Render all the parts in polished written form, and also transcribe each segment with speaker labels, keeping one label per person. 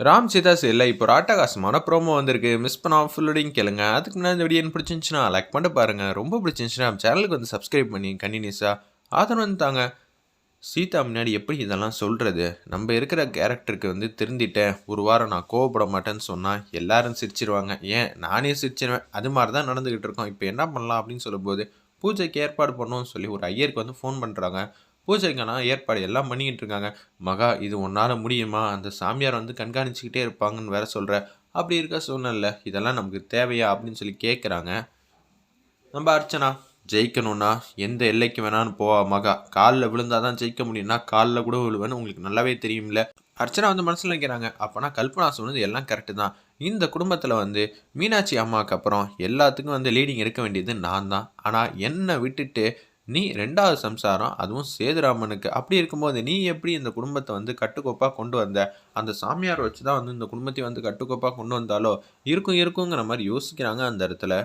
Speaker 1: ராம் சீதா இல்ல இப்போ ஒரு அட்டகாசமான ப்ரோமோ வந்திருக்கு. மிஸ் பண்ணாம ஃபுல் வீடியோவும் கேளுங்க. அதுக்கு முன்னாடி இந்த வீடியோ பிடிச்சிருந்துச்சுன்னா லைக் பண்ணிட்டு பாருங்க. ரொம்ப பிடிச்சிருந்துச்சுன்னா நம்ம சேனலுக்கு வந்து சப்ஸ்கிரைப் பண்ணி கண்டினியூஸாக ஆதரவு வந்து தாங்க. சீதா முன்னாடி எப்படி இதெல்லாம் சொல்கிறது? நம்ம இருக்கிற கேரக்டருக்கு வந்து திருந்திட்டேன், ஒரு வாரம் நான் கோவப்பட மாட்டேன்னு சொன்னால் எல்லாரும் சிரிச்சிருவாங்க. ஏன் நானே சிரிச்சிருவேன். அது மாதிரி தான் நடந்துக்கிட்டு இருக்கோம். இப்போ என்ன பண்ணலாம் அப்படின்னு சொல்லும்போது பூஜைக்கு ஏற்பாடு பண்ணணும்னு சொல்லி ஒரு ஐயருக்கு வந்து ஃபோன் பண்ணுறாங்க. பூஜைக்கான ஏற்பாடு எல்லாம் பண்ணிக்கிட்டு இருக்காங்க. மகா இது உன்னால் முடியுமா? அந்த சாமியார் வந்து கண்காணிச்சுக்கிட்டே இருப்பாங்கன்னு வேற சொல்கிற. அப்படி இருக்க சூழ்நிலை இதெல்லாம் நமக்கு தேவையா அப்படின்னு சொல்லி கேட்குறாங்க. நம்ம அர்ச்சனா ஜெயிக்கணும்னா எந்த எல்லைக்கு வேணாலும் போவா மகா. காலில் விழுந்தாதான் ஜெயிக்க முடியும்னா காலில் கூட விழுவேன்னு உங்களுக்கு நல்லாவே தெரியும்ல. அர்ச்சனா வந்து மனசில் நிற்கிறாங்க. அப்போனா கல்பனா சொன்னது எல்லாம் கரெக்டு தான். இந்த குடும்பத்தில் வந்து மீனாட்சி அம்மாவுக்கு அப்புறம் எல்லாத்துக்கும் வந்து லீடிங் இருக்க வேண்டியது நான் தான். ஆனால் என்னை விட்டுட்டு நீ ரெண்டாவது சம்சாரம், அதுவும் சேதுராமனுக்கு. அப்படி இருக்கும்போது நீ எப்படி இந்த குடும்பத்தை வந்து கட்டுக்கோப்பாக கொண்டு வந்த? அந்த சாமியாரை வச்சு தான் வந்து இந்த குடும்பத்தை வந்து கட்டுக்கோப்பாக கொண்டு வந்தாலோ இருக்குங்கிற மாதிரி யோசிக்கிறாங்க அந்த இடத்துல.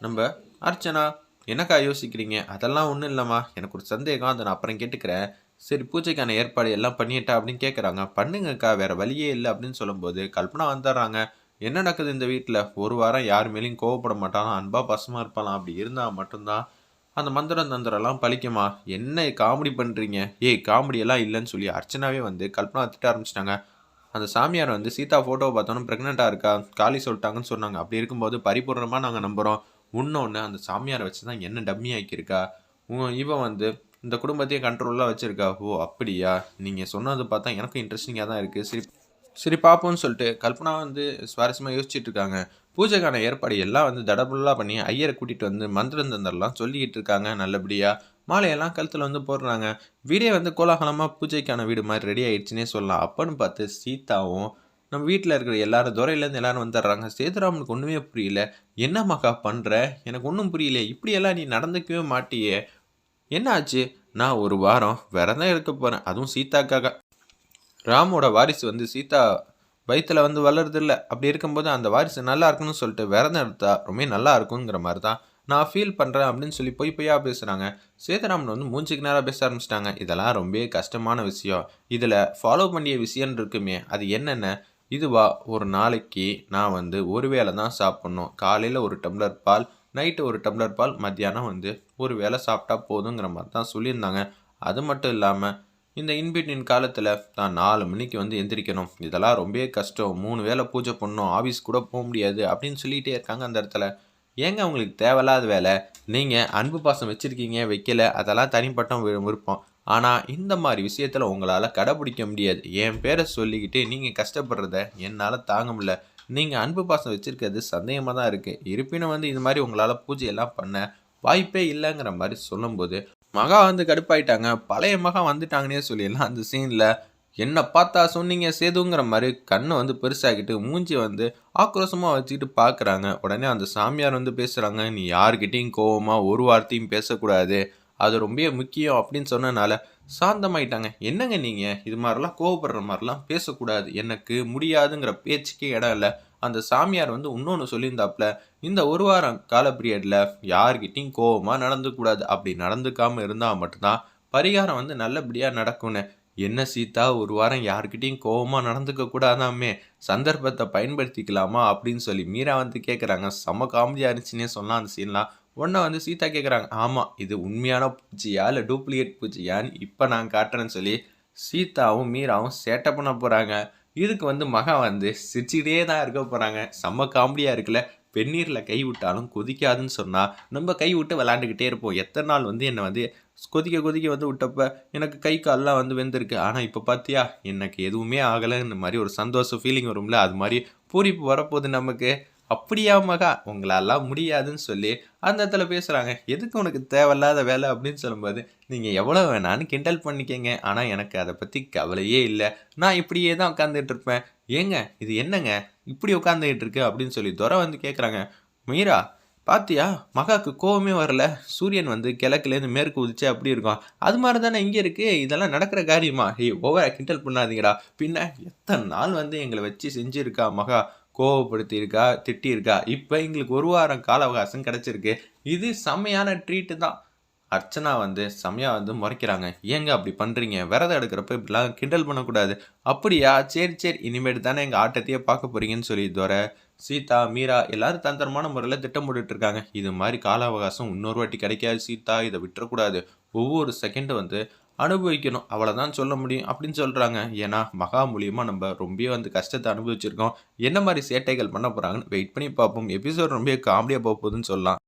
Speaker 1: நம்ம அர்ச்சனா என்னக்கா யோசிக்கிறீங்க? அதெல்லாம் ஒன்றும் இல்லைம்மா, எனக்கு ஒரு சந்தேகம், அதை நான் அப்புறம் கேட்டுக்கிறேன். சரி பூஜைக்கான ஏற்பாடு எல்லாம் பண்ணிட்டா அப்படின்னு கேட்குறாங்க. பண்ணுங்கக்கா, வேற வழியே இல்லை அப்படின்னு சொல்லும்போது கல்பனா வந்துடுறாங்க. என்ன நடக்குது இந்த வீட்டில்? ஒரு வாரம் யார் மேலேயும் கோவப்பட மாட்டாலும் அன்பா பசமாக இருப்பாலாம். அப்படி இருந்தால் மட்டும்தான் அந்த மந்திரம் தந்திரம்லாம் பழிக்குமா? என்ன காமெடி பண்ணுறீங்க? ஏய் காமெடியெல்லாம் இல்லைன்னு சொல்லி அர்ச்சனாவே வந்து கல்பனா திட்ட ஆரம்பிச்சிட்டாங்க. அந்த சாமியார் வந்து சீதா ஃபோட்டோவை பார்த்தோன்னு ப்ரெக்னெண்ட்டாக இருக்கா, காலி சொல்லிட்டாங்கன்னு சொன்னாங்க. அப்படி இருக்கும்போது பரிபூர்ணமாக நாங்கள் நம்புகிறோம். இன்னொன்று அந்த சாமியாரை வச்சு தான் என்ன டம்மி ஆக்கியிருக்கா. இவன் வந்து இந்த குடும்பத்தையே கண்ட்ரோலாக வச்சுருக்கா. ஓ அப்படியா? நீங்கள் சொன்னது பார்த்தா எனக்கும் இன்ட்ரெஸ்டிங்காக தான் இருக்குது. சரி சரி பார்ப்போம்னு சொல்லிட்டு கல்பனா வந்து சுவாரஸ்யமாக யோசிச்சுட்டு இருக்காங்க. பூஜைக்கான ஏற்பாடு எல்லாம் வந்து தடபுல்லாக பண்ணி ஐயரை கூட்டிகிட்டு வந்து மந்திரம் தந்தரெல்லாம் சொல்லிக்கிட்டு இருக்காங்க நல்லபடியாக. மாலையெல்லாம் கழுத்தில் வந்து போடுறாங்க. வீடே வந்து கோலாகலமாக பூஜைக்கான வீடு மாதிரி ரெடி ஆயிடுச்சுன்னே சொல்லலாம். அப்பன்னு பார்த்து சீதாவும் நம்ம வீட்டில் இருக்கிற எல்லாரும் துறையிலேருந்து எல்லாரும் வந்துடுறாங்க. சேதுராமனுக்கு ஒன்றுமே புரியல. என்ன மகா பண்ணுற? எனக்கு ஒன்றும் புரியல. இப்படியெல்லாம் நீ நடந்துக்கவே மாட்டியே. என்ன ஆச்சு? நான் ஒரு வாரம் விரதம் இருக்க போகிறேன், அதுவும் சீதாக்காக. ராமோட வாரிசு வந்து சீதா வயிற்றில் வந்து வளருதில்ல. அப்படி இருக்கும்போது அந்த வாரிசு நல்லா இருக்குன்னு சொல்லிட்டு விரதம் எடுத்தா ரொம்ப நல்லா இருக்குங்கிற மாதிரி தான் நான் ஃபீல் பண்ணுறேன் அப்படின்னு சொல்லி பொய்யா பேசுகிறாங்க. சேதுராமன் வந்து மூஞ்சிக்கு நேராக பேச ஆரம்பிச்சிட்டாங்க. இதெல்லாம் ரொம்ப கஷ்டமான விஷயம். இதில் ஃபாலோ பண்ணிய விஷயம் இருக்குமே, அது என்னென்ன? இதுவா? ஒரு நாளைக்கு நான் வந்து ஒரு வேளை தான் சாப்பிட்ணும். காலையில் ஒரு டம்ளர் பால், நைட்டு ஒரு டம்ளர் பால், மத்தியானம் வந்து ஒரு வேளை சாப்பிட்டா போதுங்கிற மாதிரி தான் சொல்லியிருந்தாங்க. அது மட்டும் இல்லாமல் இந்த இன்பிட்வீன் காலத்தில் நான் 4 மணிக்கு வந்து எந்திரிக்கணும். இதெல்லாம் ரொம்பவே கஷ்டம். 3 வேளை பூஜை பண்ணணும். ஆஃபீஸ் கூட போக முடியாது அப்படின்னு சொல்லிகிட்டே இருக்காங்க அந்த இடத்துல. ஏங்க உங்களுக்கு தேவையில்லாத வேலை? நீங்கள் அன்பு பாசம் வச்சுருக்கீங்க, வைக்கல, அதெல்லாம் தனிப்பட்ட விருப்பம். ஆனால் இந்த மாதிரி விஷயத்தில் உங்களால் கடைப்பிடிக்க முடியாது. என் பேரை சொல்லிக்கிட்டு நீங்கள் கஷ்டப்படுறத என்னால் தாங்க முடியல. நீங்கள் அன்பு பாசம் வச்சுருக்கிறது சந்தேகமாக தான் இருக்குது. இருப்பினும் வந்து இது மாதிரி உங்களால் பூஜையெல்லாம் பண்ண வாய்ப்பே இல்லைங்கிற மாதிரி சொல்லும்போது மகா வந்து கடுப்பாயிட்டாங்க. பழைய மகா வந்துட்டாங்கன்னே சொல்லிடலாம் அந்த சீனில். என்ன பார்த்தா சொன்னீங்க சேதுங்கிற மாதிரி கண்ணை வந்து பெருசாகிட்டு மூஞ்சி வந்து ஆக்ரோஷமாக வச்சுக்கிட்டு பார்க்குறாங்க. உடனே அந்த சாமியார் வந்து பேசுகிறாங்க. நீ யார்கிட்டையும் கோவமாக ஒரு வார்த்தையும் பேசக்கூடாது, அது ரொம்ப முக்கியம் அப்படின்னு சொன்னனால சாந்தமாயிட்டாங்க. என்னங்க நீங்கள் இது மாதிரிலாம் கோவப்படுற மாதிரிலாம் பேசக்கூடாது, எனக்கு முடியாதுங்கிற பேச்சுக்கே இடம் இல்லை. அந்த சாமியார் வந்து இன்னொன்று சொல்லியிருந்தாப்புல, இந்த ஒரு வாரம் கால பீரியடில் யார்கிட்டையும் கோவமாக நடந்துக்கூடாது. அப்படி நடந்துக்காமல் இருந்தால் மட்டும்தான் பரிகாரம் வந்து நல்லபடியாக நடக்கும்னு. என்ன சீதா, ஒரு வாரம் யார்கிட்டையும் கோவமாக நடந்துக்க கூடாதாமே, சந்தர்ப்பத்தை பயன்படுத்திக்கலாமா அப்படின்னு சொல்லி மீரா வந்து கேட்குறாங்க. செம்ம காமெடியாக இருந்துச்சுன்னே சொல்லலாம் அந்த சீன்லாம். உடனே வந்து சீதா கேட்குறாங்க, ஆமாம் இது உண்மையான பூச்சியா இல்லை டூப்ளிகேட் பூச்சியான்னு இப்போ நான் காட்டுறேன்னு சொல்லி சீதாவும் மீராவும் சேட்டை பண்ண போகிறாங்க. இதுக்கு வந்து மகா வந்து சிரிச்சுக்கிட்டே தான் இருக்க போகிறாங்க. செம்ம காமெடியாக இருக்குல்ல. வெந்நீரில் கை விட்டாலும் கொதிக்காதுன்னு சொன்னால் நம்ம கை விட்டு விளாண்டுக்கிட்டே இருப்போம். எத்தனை நாள் வந்து என்னை வந்து கொதிக்க வந்து விட்டப்ப எனக்கு கை கால்லாம் வந்து வெந்திருக்கு. ஆனால் இப்போ பார்த்தியா எனக்கு எதுவுமே ஆகலைன்னு மாதிரி ஒரு சந்தோஷம் ஃபீலிங் வரும்ல, அது மாதிரி பூரிப்பு வரப்போகுது நமக்கு. அப்படியா மகா, உங்களாலாம் முடியாதுன்னு சொல்லி அந்த இடத்துல பேசுகிறாங்க. எதுக்கு உனக்கு தேவையில்லாத வேலை அப்படின்னு சொல்லும்போது நீங்கள் எவ்வளோ வேணான்னு கிண்டல் பண்ணிக்கங்க, ஆனால் எனக்கு அதை பற்றி கவலையே இல்லை. நான் இப்படியே தான் உட்காந்துட்டு இருப்பேன். ஏங்க இது என்னங்க இப்படி உட்காந்துக்கிட்டு இருக்கு அப்படின்னு சொல்லி துரை வந்து கேட்குறாங்க. மீரா பாத்தியா, மகாக்கு கோவமே வரல. சூரியன் வந்து கிழக்குலேருந்து மேற்கு உதிச்சு அப்படி இருக்கும். அது மாதிரி தானே இங்கே இருக்குது. இதெல்லாம் நடக்கிற காரியமா? ஓவரா கிண்டல் பண்ணாதீங்கடா. பின்ன எத்தனை நாள் வந்து எங்களை வச்சு செஞ்சுருக்கா மகா, கோவப்படுத்தியிருக்கா, திட்டியிருக்கா. இப்போ எங்களுக்கு ஒரு வாரம் கால அவகாசம் கிடச்சிருக்கு. இது செம்மையான ட்ரீட்டு தான். அர்ச்சனா வந்து செம்மையா வந்து முறைக்கிறாங்க. "ஏங்க அப்படி பண்றீங்க? விரதம் எடுக்கிறப்ப இப்படிலாம் கிண்டல் பண்ணக்கூடாது." "அப்படியா? சரி, சரி. இனிமேட்டு தானே எங்க ஆட்டத்தையே பார்க்க போறீங்கன்னு" சொல்லி சீதா, மீரா எல்லாரும் தந்திரமான முறையில திட்டம் போட்டுட்டு இருக்காங்க. இது மாரி கால அவகாசம் இன்னொரு வாட்டி கிடைக்காது சீதா. இத விட்டுறக்கூடாது. ஒவ்வொரு செகண்ட் வந்து அனுபவிக்கணும். அவ்வளதான் சொல்ல முடியும் அப்படின்னு சொல்றாங்க. ஏன்னா, மகா மூலியமா நம்ம ரொம்பவே வந்து கஷ்டத்த அனுபவிச்சிருக்கோம். என்ன மாரி சேட்டைகள் பண்ண போறாங்கன்னு வெயிட் பண்ணி பார்ப்போம். எபிசோட் ரொம்பவே காமெடியா போகுதுன்னு சொல்லலாம்.